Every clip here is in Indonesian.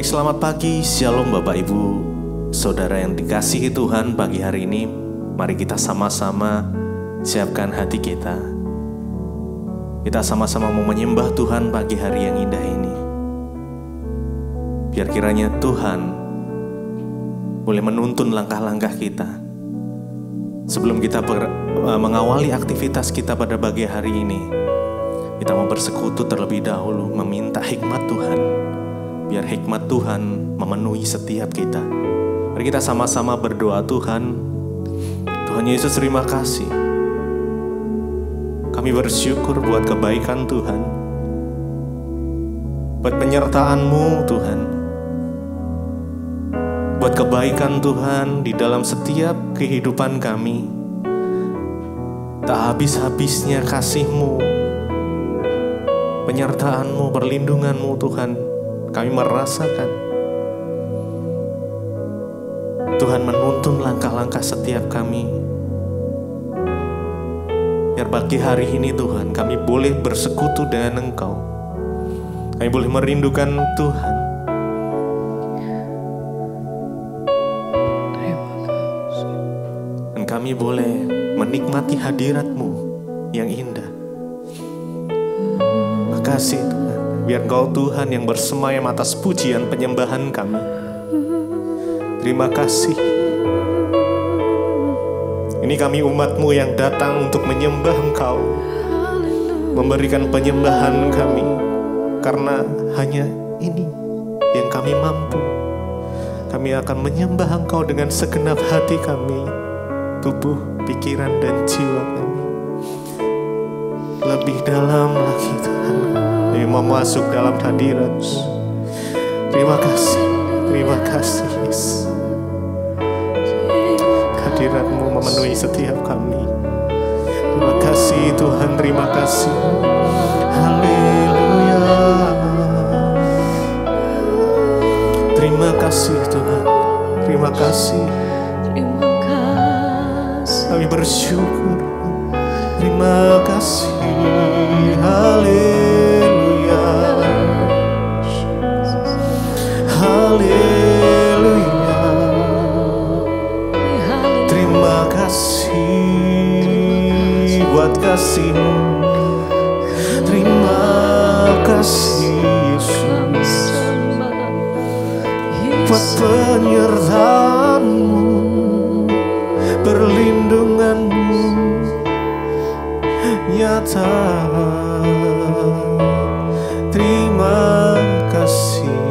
Baik, selamat pagi, shalom Bapak Ibu, Saudara yang dikasihi Tuhan. Pagi hari ini, mari kita sama-sama siapkan hati kita. Kita sama-sama mau menyembah Tuhan pagi hari yang indah ini. Biar kiranya Tuhan boleh menuntun langkah-langkah kita. Sebelum kita mengawali aktivitas kita pada pagi hari ini, kita mau bersekutu terlebih dahulu, meminta hikmat Tuhan. Biar hikmat Tuhan memenuhi setiap kita. Mari kita sama-sama berdoa. Tuhan Yesus, terima kasih. Kami bersyukur buat kebaikan Tuhan, buat penyertaan-Mu Tuhan, buat kebaikan Tuhan di dalam setiap kehidupan kami. Tak habis-habisnya kasih-Mu, penyertaan-Mu, perlindungan-Mu Tuhan. Kami merasakan Tuhan menuntun langkah-langkah setiap kami. Biar pagi hari ini Tuhan, kami boleh bersekutu dengan Engkau. Kami boleh merindukan Tuhan. Dan kami boleh menikmati hadirat-Mu yang indah. Makasih Tuhan. Biar Engkau Tuhan yang bersemayam atas pujian penyembahan kami. Terima kasih. Ini kami umat-Mu yang datang untuk menyembah Engkau, memberikan penyembahan kami, karena hanya ini yang kami mampu. Kami akan menyembah Engkau dengan segenap hati kami, tubuh, pikiran, dan jiwa kami. Lebih dalam lagi Tuhan, kami mau masuk dalam hadirat. Terima kasih, terima kasih Yesus. Hadirat-Mu memenuhi setiap kami. Terima kasih Tuhan, terima kasih. Haleluya. Terima kasih Tuhan, terima kasih. Terima kasih. Kami bersyukur. Terima kasih. Haleluya. Haleluya. Terima kasih buat kasih-Mu. Terima kasih Yesus buat penyertaan-Mu, perlindungan-Mu nyata. Terima kasih,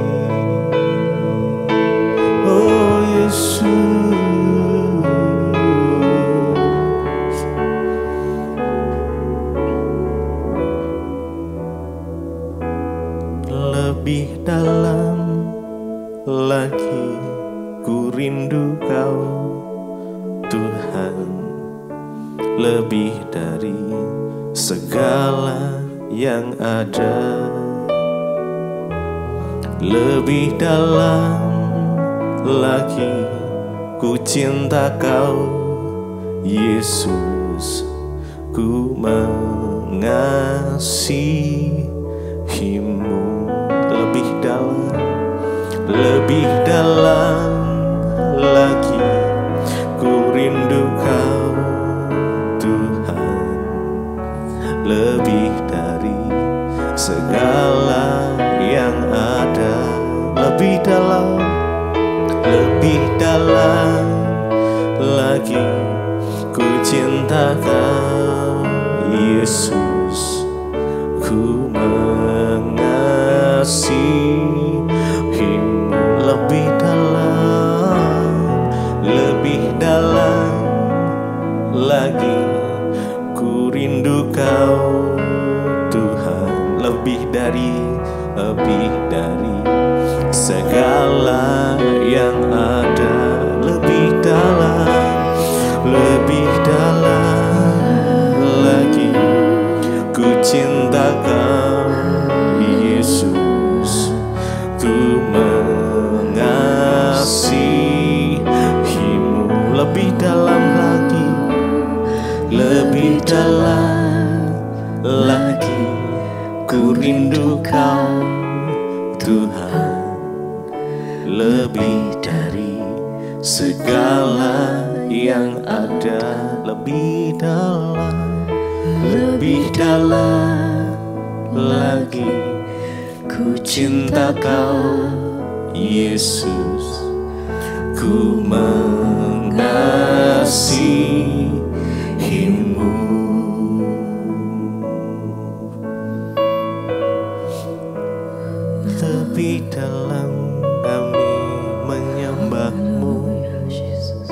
oh Yesus. Lebih dalam lagi ku rindu Kau Tuhan, lebih dari segala yang ada. Lebih dalam lagi ku cinta Kau Yesus, ku mengasihi-Mu. Lebih dalam lagi ku rindu Kau Tuhan, lebih dari segala yang ada. Lebih dalam lagi ku cinta Kau Yesus, ku mengasihi-Mu. Lebih dalam lagi ku rindu Kau Tuhan, lebih dari segala yang ada. Lebih dalam lagi ku cinta Kau Yesus, ku mengasihi-Mu. Lebih dalam lagi ku rindu Kau Tuhan, lebih dari segala yang ada, lebih dalam lagi. Ku cinta Kau, Yesus, ku mengasihi-Mu. Lebih dalam kami menyembah-Mu, Yesus,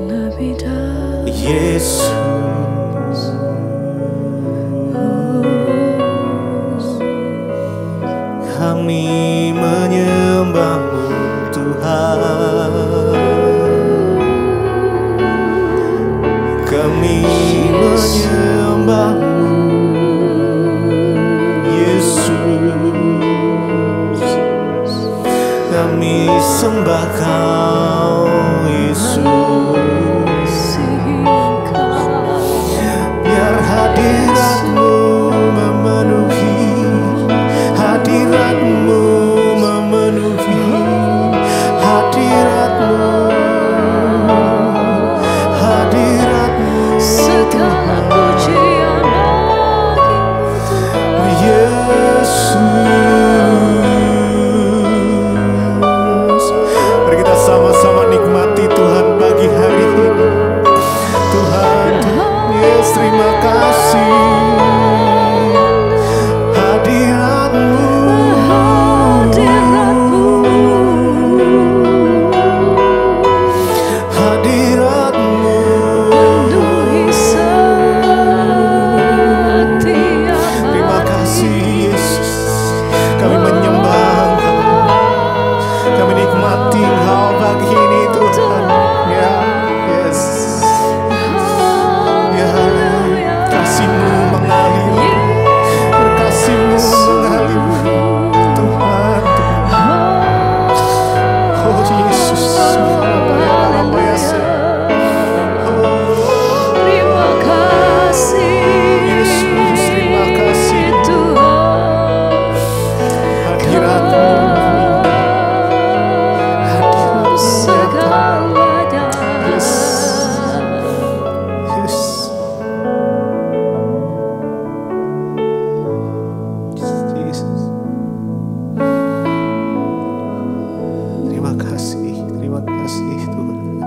lebih dalam Yesus. Kami menyembah-Mu, Tuhan. Kami menyembah-Mu, Yesus. Kami sembah Kau, Yesus. Biar hadirat-Mu memenuhi, hadirat-Mu memenuhi, hadirat-Mu, hadirat-Mu. segala pujian bagimu, Yesus. Mari kita sama-sama nikmati Tuhan pagi hari ini. Tuhan, Yesus, terima kasih. Hadirat-Mu, hadirat-Mu hadirat-Mu. penuhi setiap Terima kasih, Yesus. Kami menyembah Engkau. Kami nikmati Engkau pagi ini, Tuhan. Ya, yes. Ya, kasih-Mu mengalir, kasih-Mu mengalir, Tuhan. Oh Yesus, apa ya terima kasih Yesus, terima kasih. Tuhan. Hadirat-Mu, hadirat-Mu Segalanya Yes. Yes. Jesus. Terima kasih Tuhan.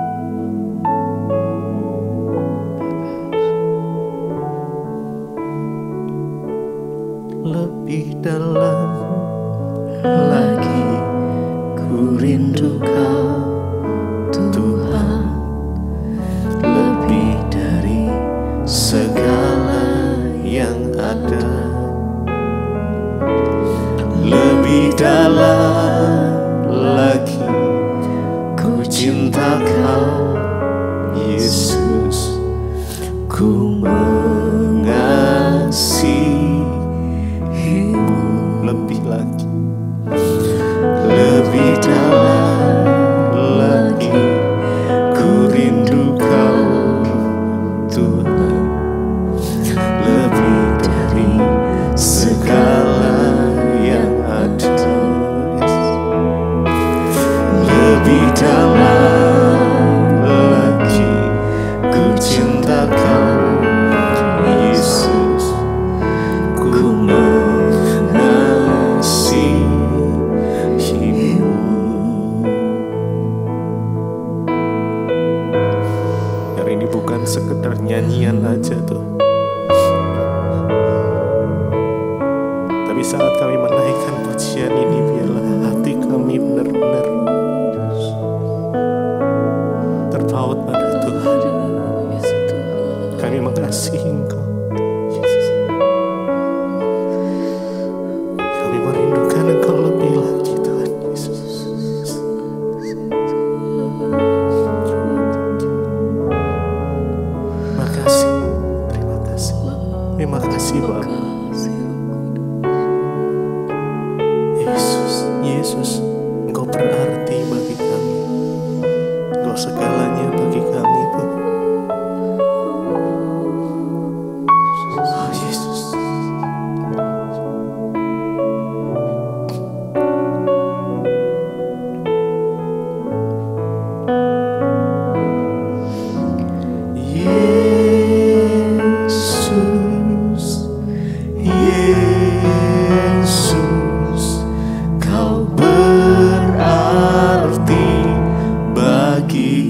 Lebih dalam lagi ku rindu Kau, Tuhan. Lebih dari segala yang ada, lebih dalam lagi ku cinta Kau, Yesus. Ku mengasihi-Mu lebih lagi, lebih dalam lagi ku rindu Kau, Tuhan. Lebih dari segala yang ada, lebih dalam lagi ku cinta Kau, Yesus. Ku mengasihi-Mu. Hari ini bukan sekedar nyanyian aja tuh, tapi saat kami menaikkan pujian ini, biarlah hati kami benar-benar terpaut pada Tuhan. Kami mengasihi Engkau, Yesus. Kami merindukan Engkau lebih lagi, Tuhan Yesus. Terima kasih Bapa. Yesus, Engkau berarti bagi kami. Engkau segalanya bagi kami, Tuhan. Oh Yesus.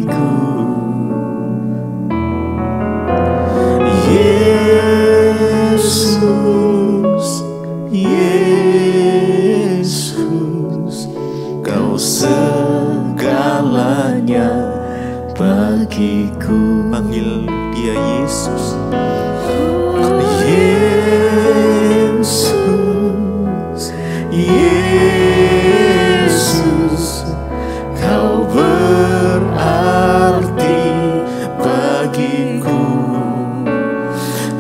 bagiku. Yesus, Yesus, Kau segalanya bagiku. Panggil Dia Yesus. Yesus, Yesus, Kau berarti bagiku.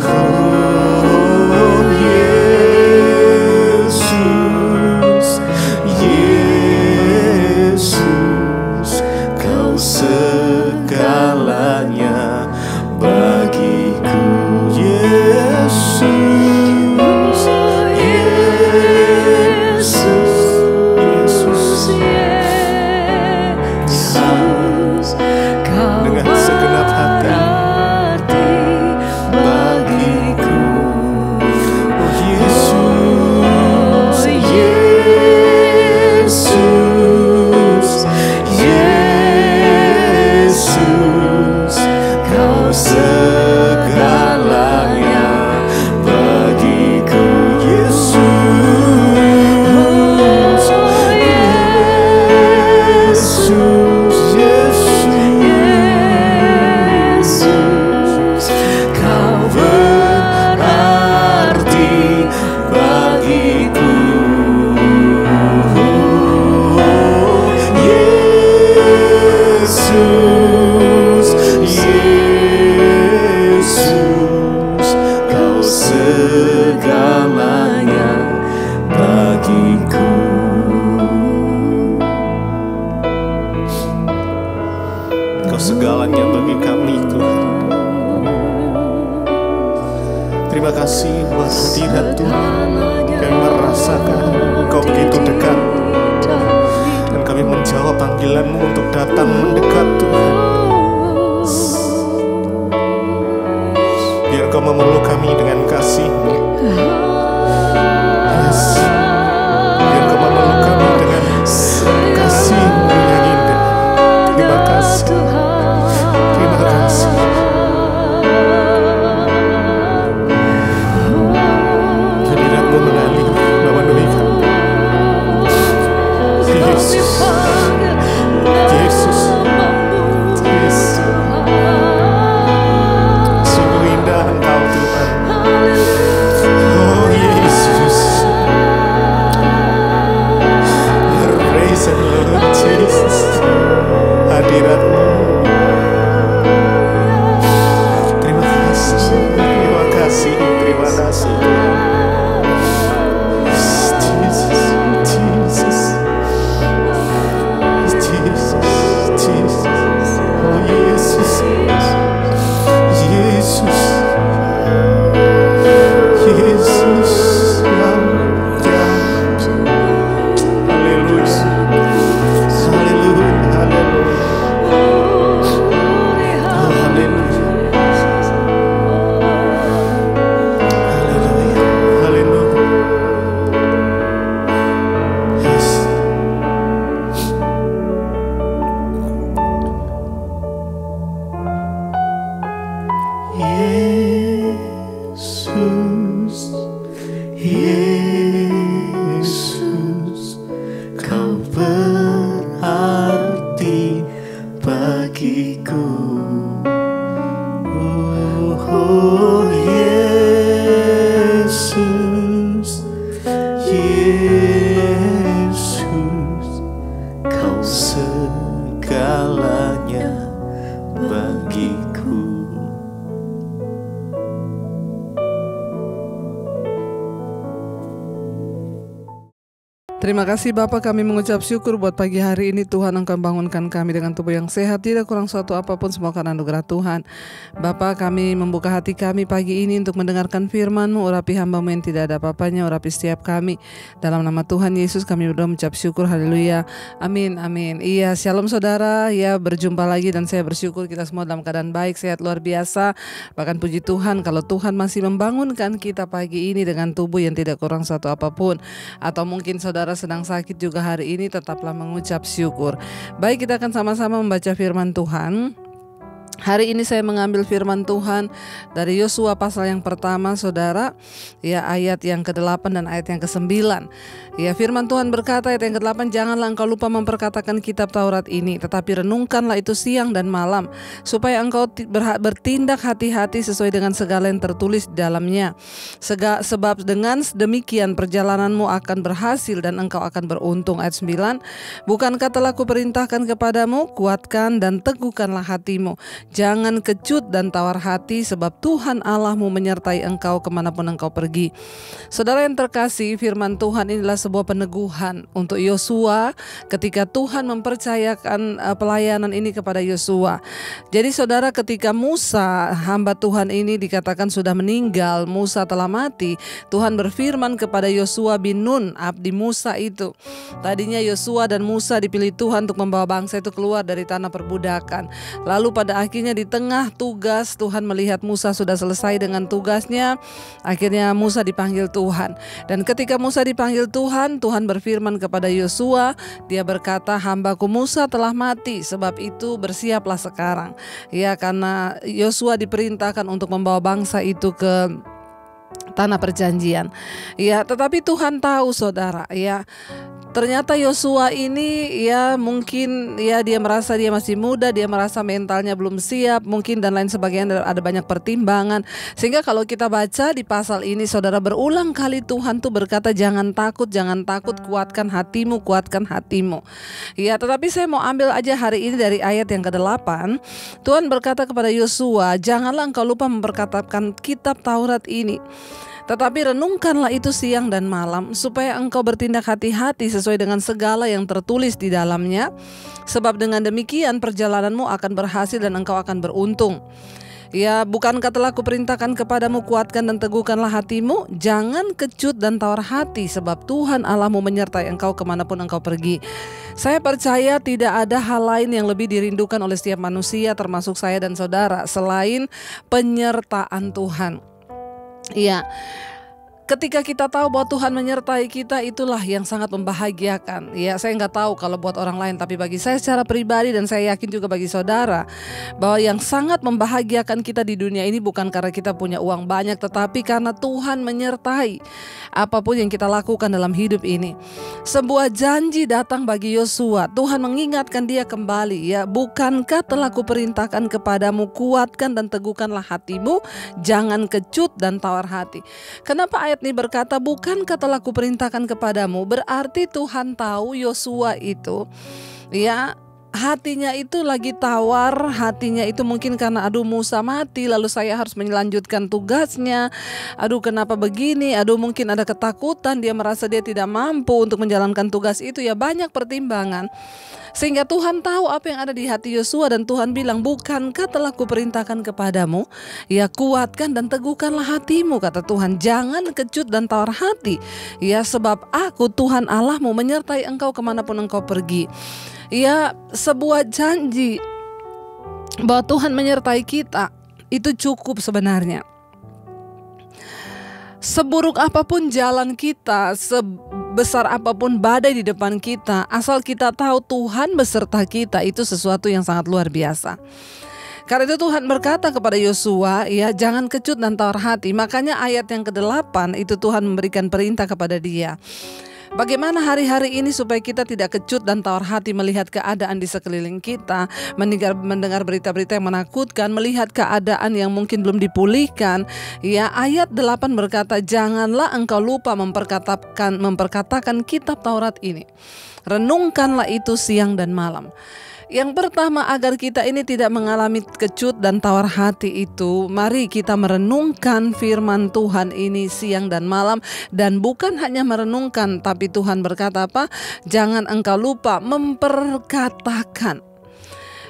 Oh Yesus, Yesus, Kau segalanya bagiku. Yesus, Yesus, Yesus, dengan segenap hati bagiku. Oh Yesus, Yesus, Yesus, Kau segalanya bagiku. Yesus, Yesus, Kau berarti bagiku. Yesus, Yesus, Kau segalanya bagiku. Kau segalanya bagi kami, Tuhan. Terima kasih buat hadirat Tuhan. Kami merasakan Engkau begitu dekat, dan kami menjawab panggilan-Mu untuk datang mendekat, Tuhan. Biar Kau memeluk kami dengan kasih-Mu. Yes. Biar Kau memeluk kami dengan kasih-Mu yang indah. Terima kasih. Terima kasih. Hadirat-Mu mengalir memenuhi kami. Yesus, Yesus, Yesus. Sungguh indah Engkau, Tuhan. Oh Yesus, praise the Lord Jesus. Hadirat-Mu. Terima kasih, terima kasih, terima kasih. Jesus, Jesus, Jesus, Jesus. Oh Yesus, Yesus, Yesus, haleluya, haleluya, haleluya, oh haleluya, haleluya, haleluya. Yes. Yesus, Yesus, Kau berarti bagiku. Oh Yesus, Yesus, Kau segalanya bagiku. Terima kasih Bapa, kami mengucap syukur buat pagi hari ini. Tuhan, Engkau bangunkan kami dengan tubuh yang sehat, tidak kurang suatu apapun, semua karena anugerah Tuhan. Bapa, kami membuka hati kami pagi ini untuk mendengarkan firman-Mu. Urapi hamba-Mu yang tidak ada apa-apanya, urapi setiap kami. Dalam nama Tuhan Yesus kami berdoa mengucap syukur, haleluya, amin, amin. Iya, shalom saudara, ya berjumpa lagi dan saya bersyukur kita semua dalam keadaan baik, sehat luar biasa. Bahkan puji Tuhan kalau Tuhan masih membangunkan kita pagi ini dengan tubuh yang tidak kurang suatu apapun. Atau mungkin saudara sedang sakit juga hari ini, tetaplah mengucap syukur. Baik, kita akan sama-sama membaca firman Tuhan. Hari ini saya mengambil firman Tuhan dari Yosua pasal yang pertama, saudara, ya, ayat yang ke-8 dan ayat yang ke-9. Ya, firman Tuhan berkata ayat yang ke-8, janganlah engkau lupa memperkatakan kitab Taurat ini, tetapi renungkanlah itu siang dan malam, supaya engkau bertindak hati-hati sesuai dengan segala yang tertulis di dalamnya. Sebab dengan demikian perjalananmu akan berhasil dan engkau akan beruntung. Ayat 9, bukankah telah kuperintahkan kepadamu, kuatkan dan teguhkanlah hatimu. Jangan kecut dan tawar hati, sebab Tuhan Allahmu menyertai engkau kemanapun engkau pergi. Saudara yang terkasih, firman Tuhan inilah sebuah peneguhan untuk Yosua ketika Tuhan mempercayakan pelayanan ini kepada Yosua. Jadi saudara, ketika Musa, hamba Tuhan ini dikatakan sudah meninggal, Musa telah mati, Tuhan berfirman kepada Yosua bin Nun, abdi Musa itu. Tadinya Yosua dan Musa dipilih Tuhan untuk membawa bangsa itu keluar dari tanah perbudakan. Lalu pada akhirnya di tengah tugas, Tuhan melihat Musa sudah selesai dengan tugasnya. Akhirnya Musa dipanggil Tuhan. Dan ketika Musa dipanggil Tuhan, Tuhan berfirman kepada Yosua. Dia berkata, hambaku Musa telah mati, sebab itu bersiaplah sekarang. Ya, karena Yosua diperintahkan untuk membawa bangsa itu ke tanah perjanjian. Ya, tetapi Tuhan tahu, saudara, ya, ternyata Yosua ini ya mungkin ya dia merasa dia masih muda, dia merasa mentalnya belum siap mungkin dan lain sebagainya, ada banyak pertimbangan. Sehingga kalau kita baca di pasal ini, saudara, berulang kali Tuhan tuh berkata jangan takut, kuatkan hatimu, kuatkan hatimu. Ya, tetapi saya mau ambil aja hari ini dari ayat yang ke-8. Tuhan berkata kepada Yosua, janganlah engkau lupa memperkatakan kitab Taurat ini, tetapi renungkanlah itu siang dan malam, supaya engkau bertindak hati-hati sesuai dengan segala yang tertulis di dalamnya. Sebab dengan demikian perjalananmu akan berhasil dan engkau akan beruntung. Ya, bukankah telah kuperintahkan kepadamu, kuatkan dan teguhkanlah hatimu, jangan kecut dan tawar hati, sebab Tuhan Allahmu menyertai engkau kemanapun engkau pergi. Saya percaya tidak ada hal lain yang lebih dirindukan oleh setiap manusia, termasuk saya dan saudara, selain penyertaan Tuhan. Iya, ketika kita tahu bahwa Tuhan menyertai kita, itulah yang sangat membahagiakan. Ya, saya nggak tahu kalau buat orang lain, tapi bagi saya secara pribadi dan saya yakin juga bagi saudara, bahwa yang sangat membahagiakan kita di dunia ini bukan karena kita punya uang banyak, tetapi karena Tuhan menyertai apapun yang kita lakukan dalam hidup ini. Sebuah janji datang bagi Yosua. Tuhan mengingatkan dia kembali, ya, bukankah telah kuperintahkan kepadamu, kuatkan dan teguhkanlah hatimu, jangan kecut dan tawar hati. Kenapa ayat ini berkata bukankah telah kuperintahkan kepadamu? Berarti Tuhan tahu Yosua itu, ya, hatinya itu lagi tawar, hatinya itu mungkin karena aduh Musa mati, lalu saya harus melanjutkan tugasnya, aduh kenapa begini, aduh mungkin ada ketakutan, dia merasa dia tidak mampu untuk menjalankan tugas itu, ya, banyak pertimbangan. Sehingga Tuhan tahu apa yang ada di hati Yosua dan Tuhan bilang, bukankah telah kuperintahkan kepadamu, ya, kuatkan dan teguhkanlah hatimu, kata Tuhan, jangan kecut dan tawar hati, ya, sebab aku Tuhan Allahmu menyertai engkau kemanapun engkau pergi. Ya, sebuah janji bahwa Tuhan menyertai kita itu cukup sebenarnya. Seburuk apapun jalan kita, sebesar apapun badai di depan kita, asal kita tahu Tuhan beserta kita, itu sesuatu yang sangat luar biasa. Karena itu Tuhan berkata kepada Yosua, ya, jangan kecut dan tawar hati. Makanya ayat yang ke-8 itu Tuhan memberikan perintah kepada dia. Bagaimana hari-hari ini supaya kita tidak kecut dan tawar hati melihat keadaan di sekeliling kita, mendengar berita-berita yang menakutkan, melihat keadaan yang mungkin belum dipulihkan. Ya, ayat 8 berkata, janganlah engkau lupa memperkatakan kitab Taurat ini. Renungkanlah itu siang dan malam. Yang pertama, agar kita ini tidak mengalami kecut dan tawar hati itu, mari kita merenungkan firman Tuhan ini siang dan malam. Dan bukan hanya merenungkan, tapi Tuhan berkata apa? Jangan engkau lupa memperkatakan.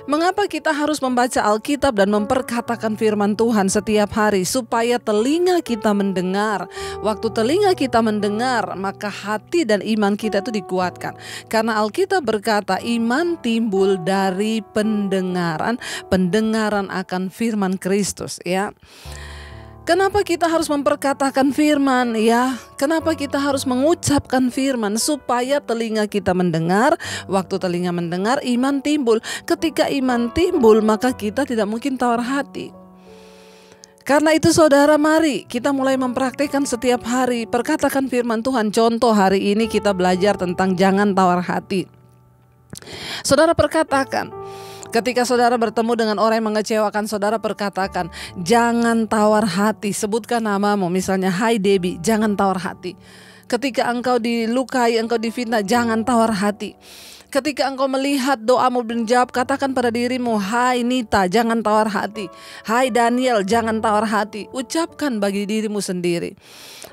Mengapa kita harus membaca Alkitab dan memperkatakan firman Tuhan setiap hari? Supaya telinga kita mendengar. Waktu telinga kita mendengar, maka hati dan iman kita itu dikuatkan. Karena Alkitab berkata iman timbul dari pendengaran, pendengaran akan firman Kristus, ya. Kenapa kita harus memperkatakan firman ya? Kenapa kita harus mengucapkan firman? Supaya telinga kita mendengar. Waktu telinga mendengar, iman timbul. Ketika iman timbul, maka kita tidak mungkin tawar hati. Karena itu saudara, mari kita mulai mempraktikkan setiap hari perkatakan firman Tuhan. Contoh hari ini kita belajar tentang jangan tawar hati. Saudara perkatakan, ketika saudara bertemu dengan orang yang mengecewakan saudara, perkatakan jangan tawar hati. Sebutkan namamu, misalnya hai Debbie, jangan tawar hati. Ketika engkau dilukai, engkau difitnah, jangan tawar hati. Ketika engkau melihat doamu dijawab, katakan pada dirimu, hai Nita, jangan tawar hati. Hai Daniel, jangan tawar hati. Ucapkan bagi dirimu sendiri.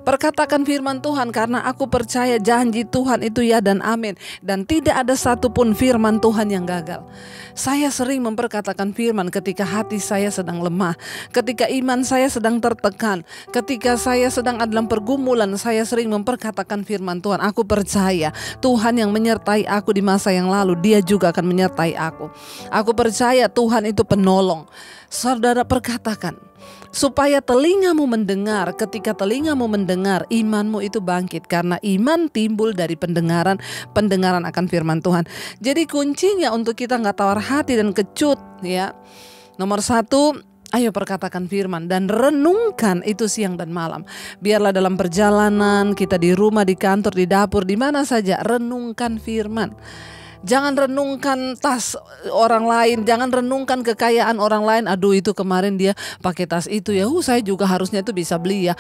Perkatakan firman Tuhan, karena aku percaya janji Tuhan itu ya dan amin. Dan tidak ada satupun firman Tuhan yang gagal. Saya sering memperkatakan firman ketika hati saya sedang lemah, ketika iman saya sedang tertekan, ketika saya sedang dalam pergumulan, saya sering memperkatakan firman Tuhan. Aku percaya Tuhan yang menyertai aku di masa yang lalu, Dia juga akan menyertai aku. Aku percaya Tuhan itu penolong. Saudara perkatakan, supaya telingamu mendengar. Ketika telingamu mendengar, imanmu itu bangkit. Karena iman timbul dari pendengaran, pendengaran akan firman Tuhan. Jadi kuncinya untuk kita gak tawar hati dan kecut ya. Nomor 1, ayo perkatakan firman dan renungkan itu siang dan malam. Biarlah dalam perjalanan, kita di rumah, di kantor, di dapur, di mana saja, renungkan firman. Jangan renungkan tas orang lain, jangan renungkan kekayaan orang lain. Aduh itu kemarin dia pakai tas itu ya, saya juga harusnya itu bisa beli ya.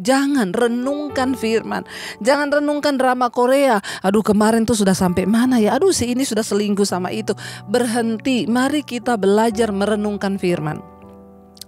Jangan renungkan firman. Jangan renungkan drama Korea. Aduh kemarin tuh sudah sampai mana ya? Aduh si ini sudah selingkuh sama itu. Berhenti, mari kita belajar merenungkan firman.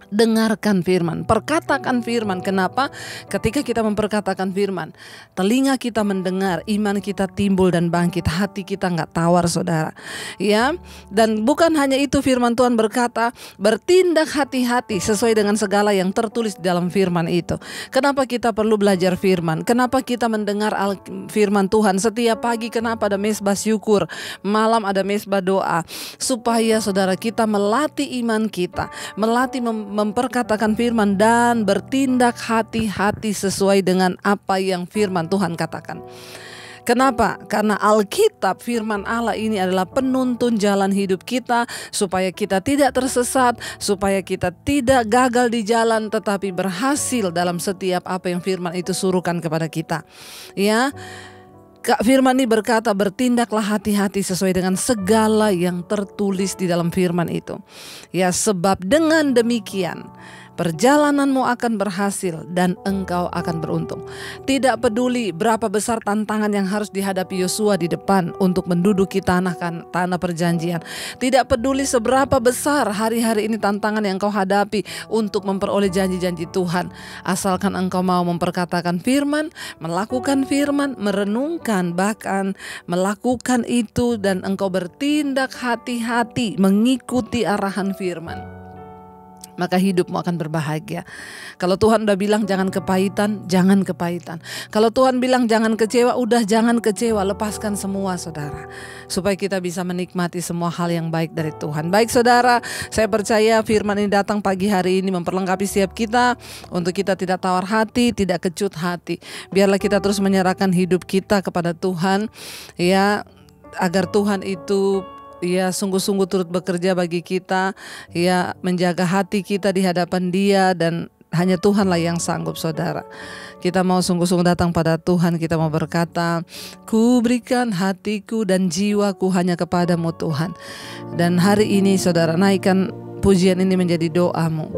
Dengarkan firman, perkatakan firman. Kenapa? Ketika kita memperkatakan firman, telinga kita mendengar, iman kita timbul dan bangkit, hati kita nggak tawar saudara ya. Dan bukan hanya itu, firman Tuhan berkata bertindak hati-hati sesuai dengan segala yang tertulis di dalam firman itu. Kenapa kita perlu belajar firman? Kenapa kita mendengar firman Tuhan setiap pagi? Kenapa ada mesbah syukur, malam ada mesbah doa? Supaya saudara kita melatih iman kita, melatih memperkatakan firman dan bertindak hati-hati sesuai dengan apa yang firman Tuhan katakan. Kenapa? Karena Alkitab, firman Allah ini adalah penuntun jalan hidup kita, supaya kita tidak tersesat, supaya kita tidak gagal di jalan, tetapi berhasil dalam setiap apa yang firman itu suruhkan kepada kita. Ya. Firman ini berkata bertindaklah hati-hati sesuai dengan segala yang tertulis di dalam firman itu. Ya, sebab dengan demikian perjalananmu akan berhasil dan engkau akan beruntung. Tidak peduli berapa besar tantangan yang harus dihadapi Yosua di depan untuk menduduki tanah perjanjian. Tidak peduli seberapa besar hari-hari ini tantangan yang engkau hadapi untuk memperoleh janji-janji Tuhan. Asalkan engkau mau memperkatakan firman, melakukan firman, merenungkan, bahkan melakukan itu, dan engkau bertindak hati-hati mengikuti arahan firman, maka hidupmu akan berbahagia. Kalau Tuhan udah bilang jangan kepahitan, jangan kepahitan. Kalau Tuhan bilang jangan kecewa, udah jangan kecewa. Lepaskan semua saudara, supaya kita bisa menikmati semua hal yang baik dari Tuhan. Baik saudara, saya percaya firman ini datang pagi hari ini memperlengkapi setiap kita, untuk kita tidak tawar hati, tidak kecut hati. Biarlah kita terus menyerahkan hidup kita kepada Tuhan ya, agar Tuhan itu ya sungguh-sungguh turut bekerja bagi kita, ya menjaga hati kita di hadapan Dia, dan hanya Tuhanlah yang sanggup saudara. Kita mau sungguh-sungguh datang pada Tuhan, kita mau berkata, ku berikan hatiku dan jiwaku hanya kepadamu Tuhan. Dan hari ini saudara, naikkan pujian ini menjadi doamu.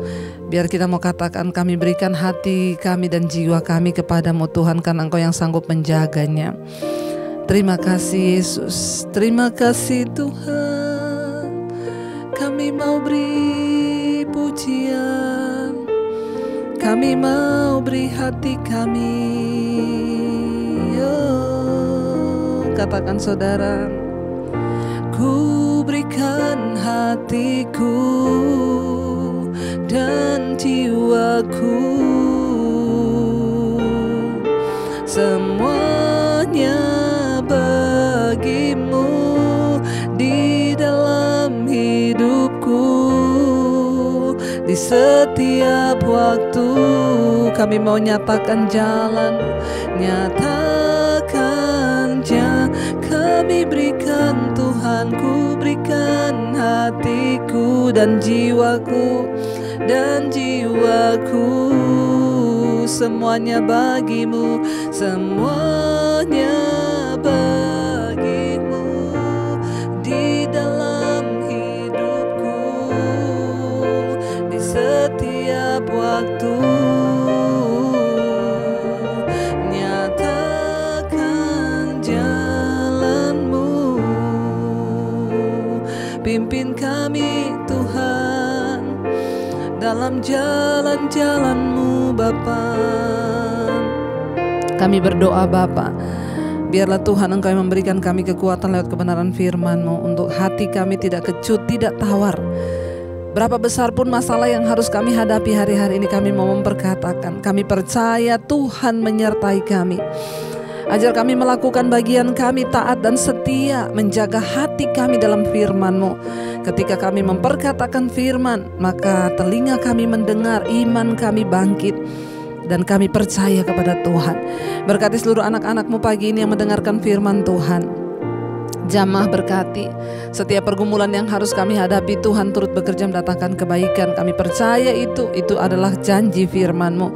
Biar kita mau katakan, kami berikan hati kami dan jiwa kami kepadamu Tuhan, karena Engkau yang sanggup menjaganya. Terima kasih Yesus, terima kasih Tuhan. Kami mau beri pujian, kami mau beri hati kami. Katakan saudara, ku berikan hatiku dan jiwaku, semuanya bagimu di dalam hidupku. Di setiap waktu kami mau nyatakan jalan, nyatakan jalan. Kami berikan Tuhan, ku berikan hatiku dan jiwaku, semuanya bagimu, semuanya bagimu di dalam hidupku, di setiap waktu. Nyatakan jalanmu, pimpin kami Tuhan dalam jalan-jalan-Mu Bapa. Kami berdoa Bapa, biarlah Tuhan Engkau yang memberikan kami kekuatan lewat kebenaran firman-Mu, untuk hati kami tidak kecut, tidak tawar. Berapa besar pun masalah yang harus kami hadapi hari-hari ini, kami mau memperkatakan, kami percaya Tuhan menyertai kami. Ajar kami melakukan bagian kami, taat dan setia, menjaga hati kami dalam firman-Mu. Ketika kami memperkatakan firman, maka telinga kami mendengar, iman kami bangkit, dan kami percaya kepada Tuhan. Berkati seluruh anak-anak-Mu pagi ini yang mendengarkan firman Tuhan. Jamah berkati setiap pergumulan yang harus kami hadapi. Tuhan turut bekerja mendatangkan kebaikan. Kami percaya itu adalah janji firman-Mu.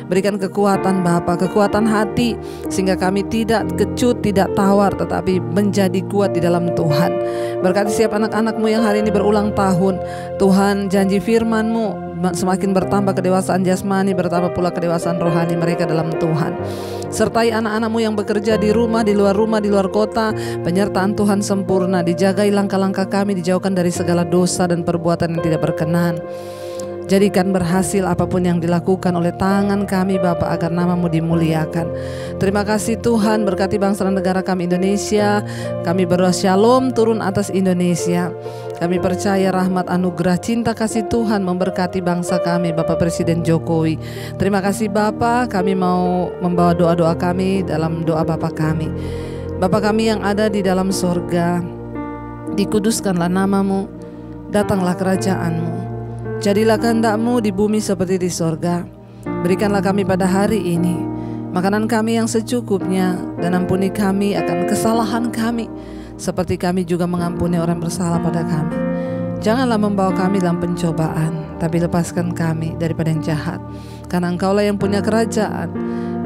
Berikan kekuatan Bapa, kekuatan hati, sehingga kami tidak kecut, tidak tawar, tetapi menjadi kuat di dalam Tuhan. Berkati setiap anak-anak-Mu yang hari ini berulang tahun. Tuhan, janji firman-Mu semakin bertambah kedewasaan jasmani, bertambah pula kedewasaan rohani mereka dalam Tuhan. Sertai anak-anak-Mu yang bekerja di rumah, di luar kota. Penyertaan Tuhan sempurna. Dijagai langkah-langkah kami, dijauhkan dari segala dosa dan perbuatan yang tidak berkenan. Jadikan berhasil apapun yang dilakukan oleh tangan kami Bapa, agar nama-Mu dimuliakan. Terima kasih Tuhan, berkati bangsa dan negara kami Indonesia. Kami berdoa shalom turun atas Indonesia. Kami percaya rahmat, anugerah, cinta kasih Tuhan memberkati bangsa kami, Bapak Presiden Jokowi. Terima kasih Bapa, kami mau membawa doa-doa kami dalam doa Bapa kami. Bapa kami yang ada di dalam sorga, dikuduskanlah nama-Mu, datanglah kerajaan-Mu. Jadilah kehendak-Mu di bumi seperti di sorga. Berikanlah kami pada hari ini makanan kami yang secukupnya, dan ampuni kami akan kesalahan kami, seperti kami juga mengampuni orang bersalah pada kami. Janganlah membawa kami dalam pencobaan, tapi lepaskan kami daripada yang jahat. Karena Engkau-lah yang punya kerajaan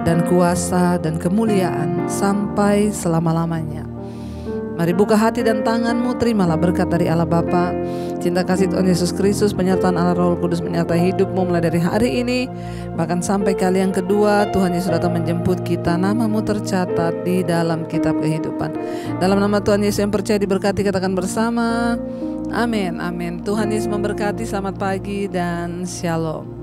dan kuasa dan kemuliaan sampai selama-lamanya. Mari buka hati dan tangan-Mu, terimalah berkat dari Allah Bapa, cinta kasih Tuhan Yesus Kristus, penyertaan Allah Roh Kudus menyertai hidupmu mulai dari hari ini, bahkan sampai kali yang kedua Tuhan Yesus datang menjemput kita. Nama-Mu tercatat di dalam kitab kehidupan. Dalam nama Tuhan Yesus yang percaya diberkati, katakan bersama, amin, amin. Tuhan Yesus memberkati, selamat pagi dan shalom.